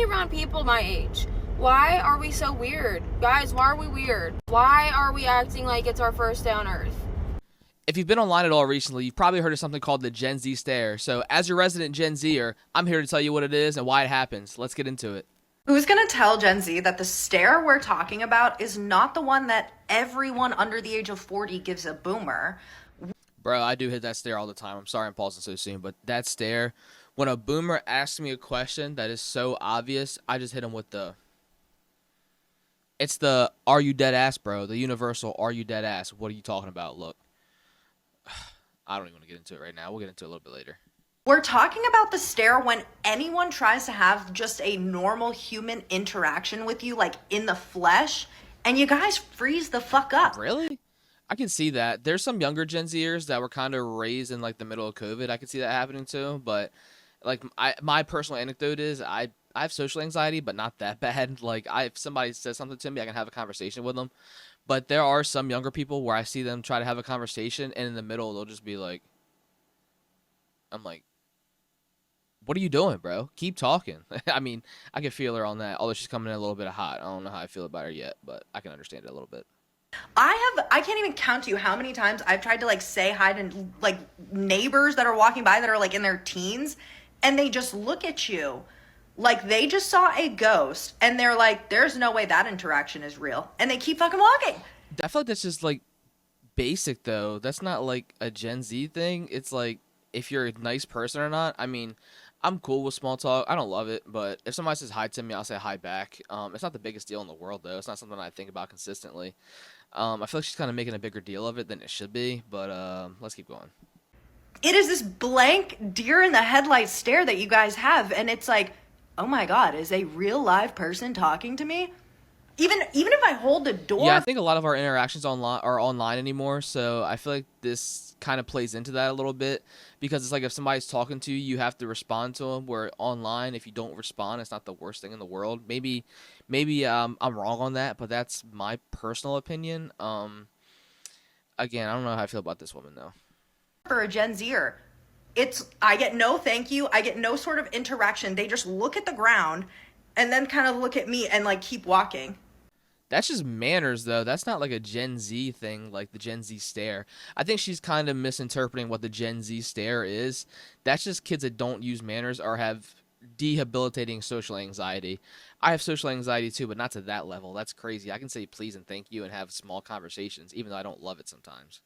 around people my age. Why are we so weird? Guys, why are we weird? Why are we acting like it's our first day on Earth? If you've been online at all recently, you've probably heard of something called the Gen Z stare. So as your resident Gen Zer, I'm here to tell you what it is and why it happens. Let's get into it. Who's going to tell Gen Z that the stare we're talking about is not the one that everyone under the age of 40 gives a boomer? Bro, I do hit that stare all the time. I'm sorry I'm pausing so soon, but that stare, when a boomer asks me a question that is so obvious, I just hit him with it's the, are you dead ass, bro? The universal, are you dead ass? What are you talking about? Look, I don't even want to get into it right now. We'll get into it a little bit later. We're talking about the stare when anyone tries to have just a normal human interaction with you, like in the flesh, and you guys freeze the fuck up. Really? I can see that. There's some younger Gen Zers that were kind of raised in like the middle of COVID. I can see that happening too. But like my personal anecdote is I have social anxiety, but not that bad. Like if somebody says something to me, I can have a conversation with them. But there are some younger people where I see them try to have a conversation, and in the middle they'll just be like, I'm like, what are you doing, bro? Keep talking. I mean, I can feel her on that, although she's coming in a little bit hot. I don't know how I feel about her yet, but I can understand it a little bit. I can't even count to you how many times I've tried to like say hi to like neighbors that are walking by that are like in their teens, and they just look at you like they just saw a ghost, and they're like, there's no way that interaction is real, and they keep fucking walking. I feel like that's just like basic though. That's not like a Gen Z thing. It's like if you're a nice person or not. I mean, I'm cool with small talk. I don't love it, but if somebody says hi to me, I'll say hi back. It's not the biggest deal in the world though. It's not something I think about consistently. I feel like she's kind of making a bigger deal of it than it should be, but let's keep going. It is this blank deer in the headlights stare that you guys have, and it's like, oh my god, is a real live person talking to me? Even if I hold the door. Yeah, I think a lot of our interactions are online anymore, so I feel like this kind of plays into that a little bit, because it's like if somebody's talking to you, you have to respond to them, where online, if you don't respond, it's not the worst thing in the world. Maybe I'm wrong on that, but that's my personal opinion. Again, I don't know how I feel about this woman, though. For a Gen Zer, I get no thank you, I get no sort of interaction. They just look at the ground and then kind of look at me and like keep walking. That's just manners, though. That's not like a Gen Z thing, like the Gen Z stare. I think she's kind of misinterpreting what the Gen Z stare is. That's just kids that don't use manners or have debilitating social anxiety. I have social anxiety too, but not to that level. That's crazy. I can say please and thank you and have small conversations, even though I don't love it sometimes.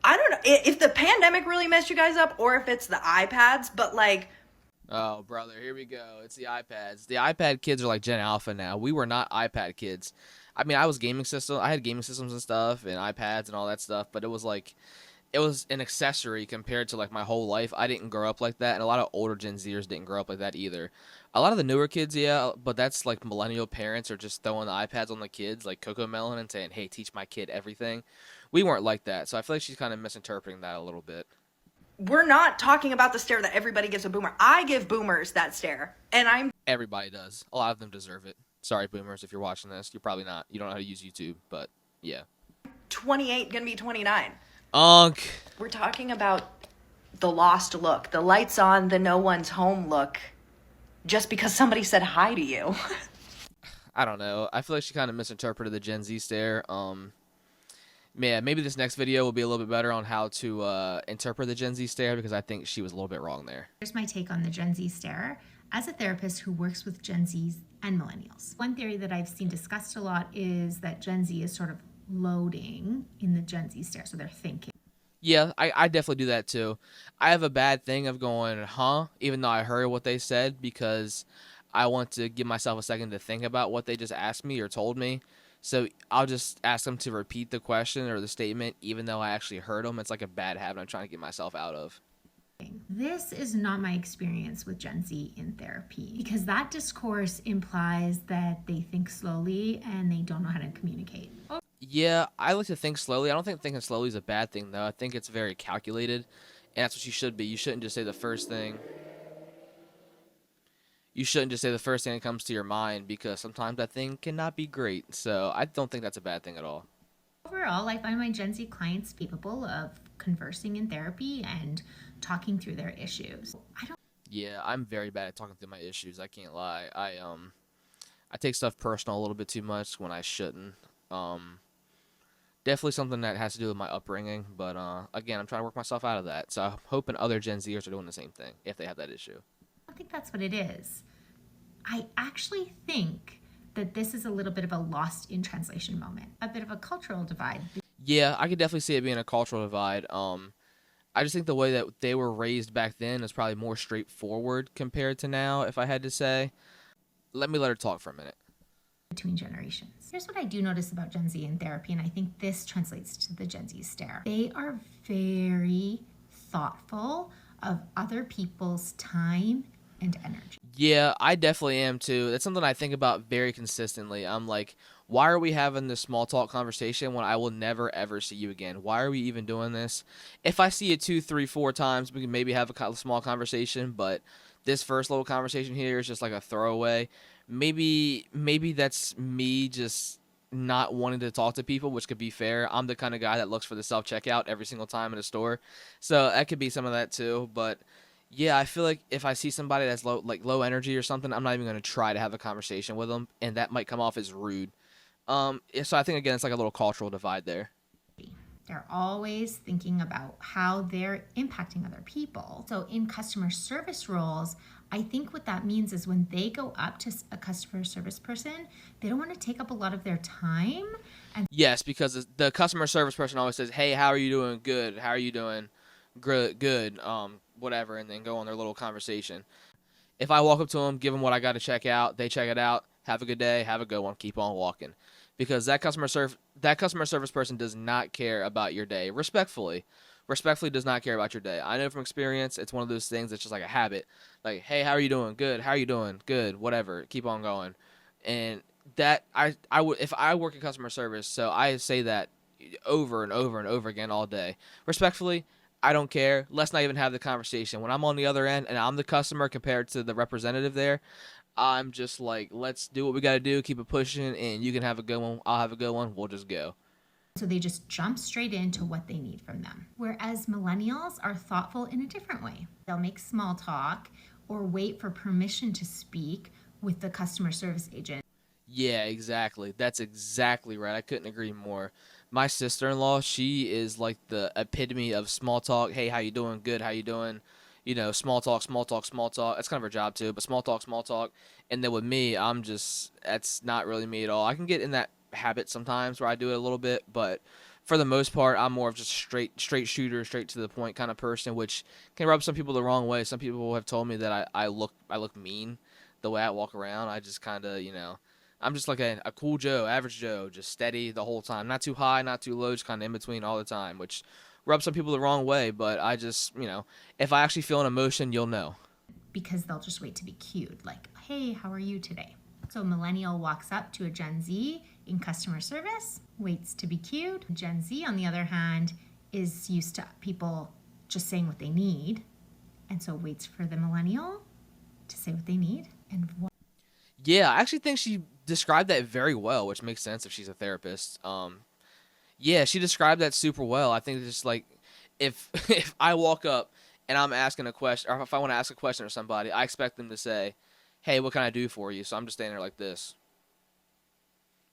I don't know if the pandemic really messed you guys up or if it's the iPads, but like... Oh, brother, here we go. It's the iPads. The iPad kids are like Gen Alpha now. We were not iPad kids. I mean, I had gaming systems and stuff and iPads and all that stuff, but it was an accessory compared to like my whole life. I didn't grow up like that, and a lot of older Gen Zers didn't grow up like that either. A lot of the newer kids, yeah, but that's like millennial parents are just throwing the iPads on the kids like Coco Melon and saying, hey, teach my kid everything. We weren't like that, so I feel like she's kind of misinterpreting that a little bit. We're not talking about the stare that everybody gives a boomer. I give boomers that stare, and Everybody does. A lot of them deserve it. Sorry, boomers, if you're watching this. You're probably not. You don't know how to use YouTube, but yeah. 28, gonna be 29. We're talking about the lost look, the lights on, the no one's home look, just because somebody said hi to you. I don't know. I feel like she kind of misinterpreted the Gen Z stare. Yeah, maybe this next video will be a little bit better on how to interpret the Gen Z stare, because I think she was a little bit wrong there. Here's my take on the Gen Z stare as a therapist who works with Gen Zs and millennials. One theory that I've seen discussed a lot is that Gen Z is sort of loading in the Gen Z stare, so they're thinking. Yeah, I definitely do that too. I have a bad thing of going, huh, even though I heard what they said, because I want to give myself a second to think about what they just asked me or told me. So I'll just ask them to repeat the question or the statement, even though I actually heard them. It's like a bad habit I'm trying to get myself out of. This is not my experience with Gen Z in therapy, because that discourse implies that they think slowly and they don't know how to communicate. Yeah, I like to think slowly. I don't think thinking slowly is a bad thing, though. I think it's very calculated, and that's what you should be. You shouldn't just say the first thing. You shouldn't just say the first thing that comes to your mind, because sometimes that thing cannot be great. So I don't think that's a bad thing at all. Overall, I find my Gen Z clients capable of conversing in therapy and talking through their issues. Yeah, I'm very bad at talking through my issues. I can't lie. I take stuff personal a little bit too much when I shouldn't. Um, Definitely something that has to do with my upbringing, but again, I'm trying to work myself out of that. So I'm hoping other Gen Zers are doing the same thing if they have that issue. I think that's what it is. I actually think that this is a little bit of a lost in translation moment, a bit of a cultural divide. Yeah, I could definitely see it being a cultural divide. I just think the way that they were raised back then is probably more straightforward compared to now, if I had to say. Let me let her talk for a minute. Between generations. Here's what I do notice about Gen Z in therapy, and I think this translates to the Gen Z stare. They are very thoughtful of other people's time and energy. Yeah, I definitely am too. That's something I think about very consistently. I'm like, why are we having this small talk conversation when I will never ever see you again? Why are we even doing this? If I see you 2, 3, 4 times, we can maybe have a small conversation, but this first little conversation here is just like a throwaway. Maybe that's me just not wanting to talk to people, which could be fair. I'm the kind of guy that looks for the self-checkout every single time in a store. So that could be some of that too, but yeah, I feel like if I see somebody that's low energy or something, I'm not even going to try to have a conversation with them, and that might come off as rude. So I think again, it's like a little cultural divide there. They're always thinking about how they're impacting other people. So in customer service roles, I think what that means is when they go up to a customer service person, they don't want to take up a lot of their time. And Yes, because the customer service person always says, "Hey, how are you doing? Good. How are you doing? Good. Whatever," and then go on their little conversation. If I walk up to them, give them what I got to check out, they check it out. Have a good day. Have a good one. Keep on walking. Because that customer service person does not care about your day. Respectfully does not care about your day. I know from experience, it's one of those things that's just like a habit. Like, hey, how are you doing? Good. How are you doing? Good. Whatever. Keep on going. And that I would, if I work in customer service, so I say that over and over and over again all day. Respectfully, I don't care. Let's not even have the conversation. When I'm on the other end and I'm the customer compared to the representative there, I'm just like, let's do what we got to do, keep it pushing, and you can have a good one, I'll have a good one, we'll just go. so they just jump straight into what they need from them. Whereas millennials are thoughtful in a different way. They'll make small talk or wait for permission to speak with the customer service agent. Yeah, exactly. That's exactly right. I couldn't agree more. My sister-in-law, she is like the epitome of small talk. Hey, how you doing? Good. How you doing? You know, small talk, small talk, small talk. That's kind of her job too, but small talk, small talk. And then with me, that's not really me at all. I can get in that habit sometimes where I do it a little bit, but for the most part, I'm more of just straight shooter, straight to the point kind of person, which can rub some people the wrong way. Some people have told me that I look mean the way I walk around. I just kind of, I'm just like a cool Joe, average Joe, just steady the whole time. Not too high, not too low, just kind of in between all the time, which rubs some people the wrong way. But I just, if I actually feel an emotion, you'll know. Because they'll just wait to be cued, like, hey, how are you today? So millennial walks up to a Gen Z in customer service, waits to be cued. Gen Z, on the other hand, is used to people just saying what they need, and so waits for the millennial to say what they need. And Yeah, I actually think she described that very well, which makes sense if she's a therapist. Yeah, she described that super well. I think it's just like if if I walk up and I'm asking a question, or if I want to ask a question to somebody, I expect them to say, "Hey, what can I do for you?" So I'm just standing there like this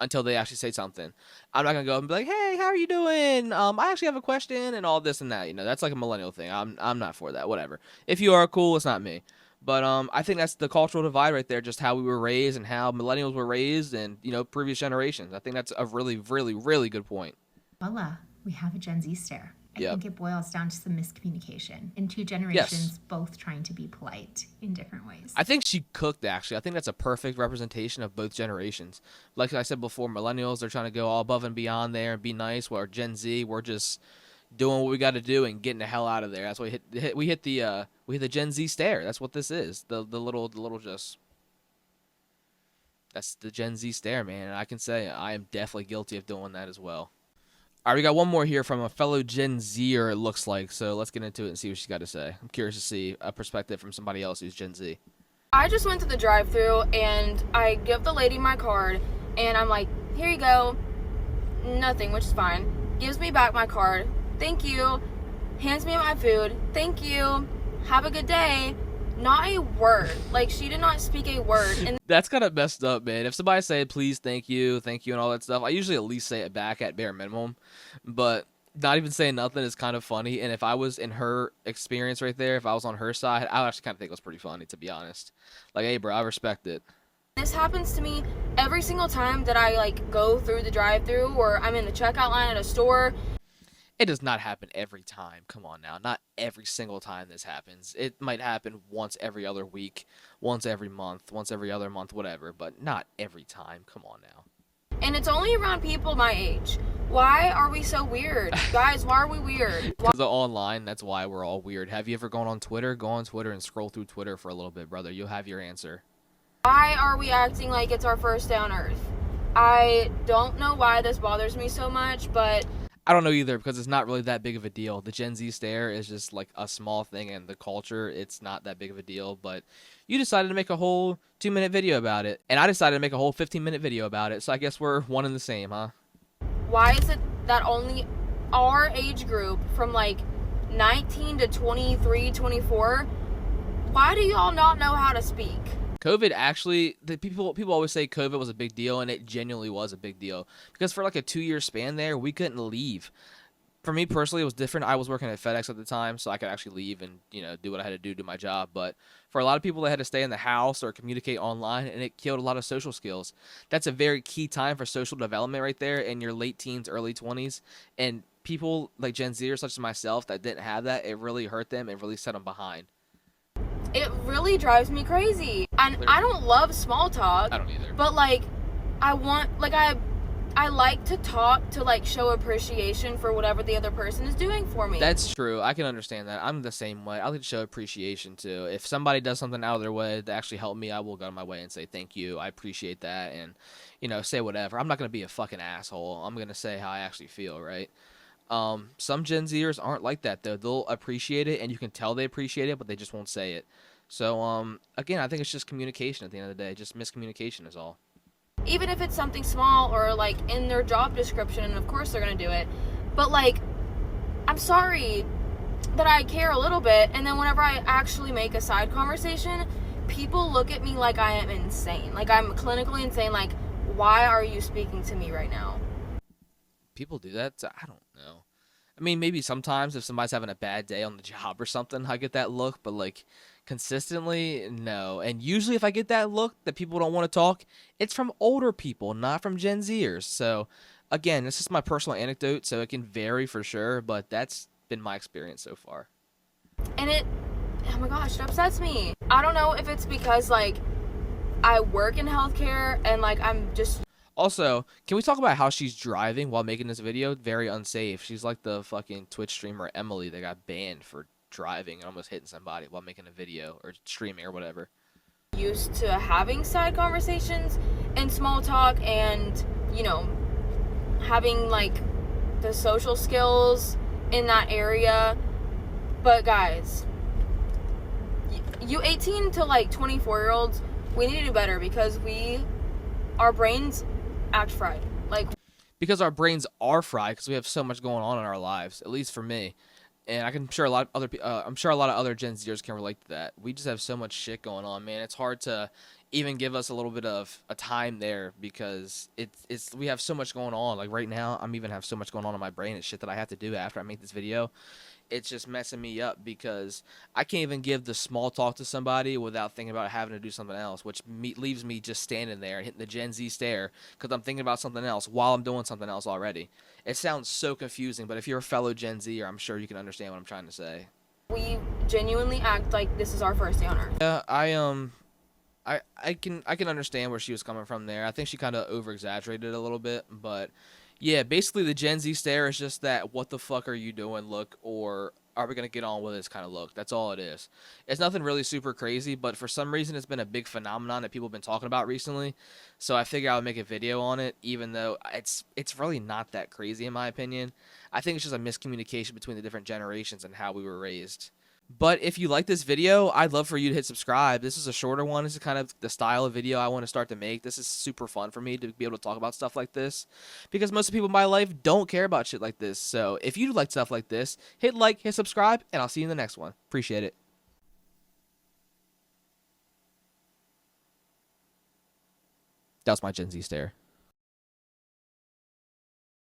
until they actually say something. I'm not gonna go up and be like, "Hey, how are you doing? I actually have a question," and all this and that. That's like a millennial thing. I'm not for that. Whatever. If you are cool, it's not me. But I think that's the cultural divide right there, just how we were raised and how millennials were raised and, previous generations. I think that's a really, really, really good point. voila, we have a Gen Z stare. I Yep. think it boils down to some miscommunication in two generations, both trying to be polite in different ways. I think she cooked, actually. I think that's a perfect representation of both generations. Like I said before, millennials, they're trying to go all above and beyond there and be nice, while Gen Z, we're just doing what we got to do and getting the hell out of there. That's why we hit the Gen Z stare. That's what this is. The little just. That's the Gen Z stare, man. And I can say I am definitely guilty of doing that as well. All right, we got one more here from a fellow Gen Zer, it looks like. So let's get into it and see what she's got to say. I'm curious to see a perspective from somebody else who's Gen Z. I just went to the drive-thru and I give the lady my card and I'm like, here you go. Nothing, which is fine. Gives me back my card. Thank you. Hands me my food. Thank you. Have a good day. Not a word. Like, she did not speak a word. And That's kind of messed up, man. If somebody say please, thank you, and all that stuff, I usually at least say it back at bare minimum. But not even saying nothing is kind of funny. And if I was in her experience right there, if I was on her side, I would actually kind of think it was pretty funny, to be honest. Like, hey, bro, I respect it. this happens to me every single time that I, like, go through the drive-thru or I'm in the checkout line at a store. It does not happen every time. Come on now. Not every single time this happens. It might happen once every other week, once every month, once every other month, whatever, but not every time. Come on now. And it's only around people my age. Why are we so weird? Guys, why are we weird? Because online, that's why we're all weird. Have you ever gone on Twitter? Go on Twitter and scroll through Twitter for a little bit, brother. You'll have your answer. Why are we acting like it's our first day on Earth? I don't know why this bothers me so much, but I don't know either, because it's not really that big of a deal. The Gen Z stare is just like a small thing, and the culture, it's not that big of a deal. But you decided to make a whole 2-minute video about it, and I decided to make a whole 15-minute video about it. So I guess we're one and the same, huh? why is it that only our age group from like 19 to 23, 24, why do y'all not know how to speak? COVID actually, the people always say COVID was a big deal, and it genuinely was a big deal, because for like a 2-year span there, we couldn't leave. For me personally, it was different. I was working at FedEx at the time, so I could actually leave and, you know, do what I had to do my job. But for a lot of people, they had to stay in the house or communicate online, and it killed a lot of social skills. That's a very key time for social development right there in your late teens, early 20s. And people like Gen Zers such as myself that didn't have that, it really hurt them and really set them behind. It really drives me crazy. And I don't love small talk. I don't either. But like, I like to talk to like show appreciation for whatever the other person is doing for me. That's true. I can understand that. I'm the same way. I like to show appreciation too. If somebody does something out of their way to actually help me, I will go my way and say thank you. I appreciate that, and, you know, say whatever. I'm not gonna be a fucking asshole. I'm gonna say how I actually feel, right? Some Gen Zers aren't like that though. They'll appreciate it, and you can tell they appreciate it, but they just won't say it. So, again, I think it's just communication at the end of the day. Just miscommunication is all. Even if it's something small or like in their job description, and of course they're gonna do it, but like, I'm sorry that I care a little bit, and then whenever I actually make a side conversation, people look at me like I am insane, like I'm clinically insane. Like, why are you speaking to me right now? People do that? I don't know. I mean, maybe sometimes if somebody's having a bad day on the job or something, I get that look, but like consistently, no. And usually if I get that look that people don't want to talk, it's from older people, not from Gen Zers. So again, this is my personal anecdote, so it can vary for sure, but that's been my experience so far. And oh my gosh, it upsets me. I don't know if it's because like I work in healthcare and like I'm just. Also, can we talk about how she's driving while making this video? Very unsafe. She's like the fucking Twitch streamer Emily that got banned for driving and almost hitting somebody while making a video or streaming or whatever. Used to having side conversations and small talk and, you know, having like the social skills in that area. But guys, you 18 to like 24-year-olds, we need to do better because our brains act fried. Like, because our brains are fried because we have so much going on in our lives, at least for me. And I'm sure a lot of other Gen Zers can relate to that. We just have so much shit going on, man. It's hard to even give us a little bit of a time there because we have so much going on. Like right now, I'm even have so much going on in my brain. It's shit that I have to do after I make this video. It's just messing me up because I can't even give the small talk to somebody without thinking about having to do something else, which leaves me just standing there and hitting the Gen Z stare because I'm thinking about something else while I'm doing something else already. It sounds so confusing, but if you're a fellow Gen Zer, I'm sure you can understand what I'm trying to say. we genuinely act like this is our first day on Earth. Yeah, I can understand where she was coming from there. I think she kind of over-exaggerated a little bit, but yeah, basically the Gen Z stare is just that what the fuck are you doing look, or are we going to get on with this kind of look. That's all it is. It's nothing really super crazy, but for some reason it's been a big phenomenon that people have been talking about recently, so I figured I would make a video on it, even though it's really not that crazy in my opinion. I think it's just a miscommunication between the different generations and how we were raised. But if you like this video, I'd love for you to hit subscribe. This is a shorter one. This is kind of the style of video I want to start to make. This is super fun for me to be able to talk about stuff like this because most of the people in my life don't care about shit like this. So if you like stuff like this, hit like, hit subscribe, and I'll see you in the next one. Appreciate it. That was my Gen Z stare.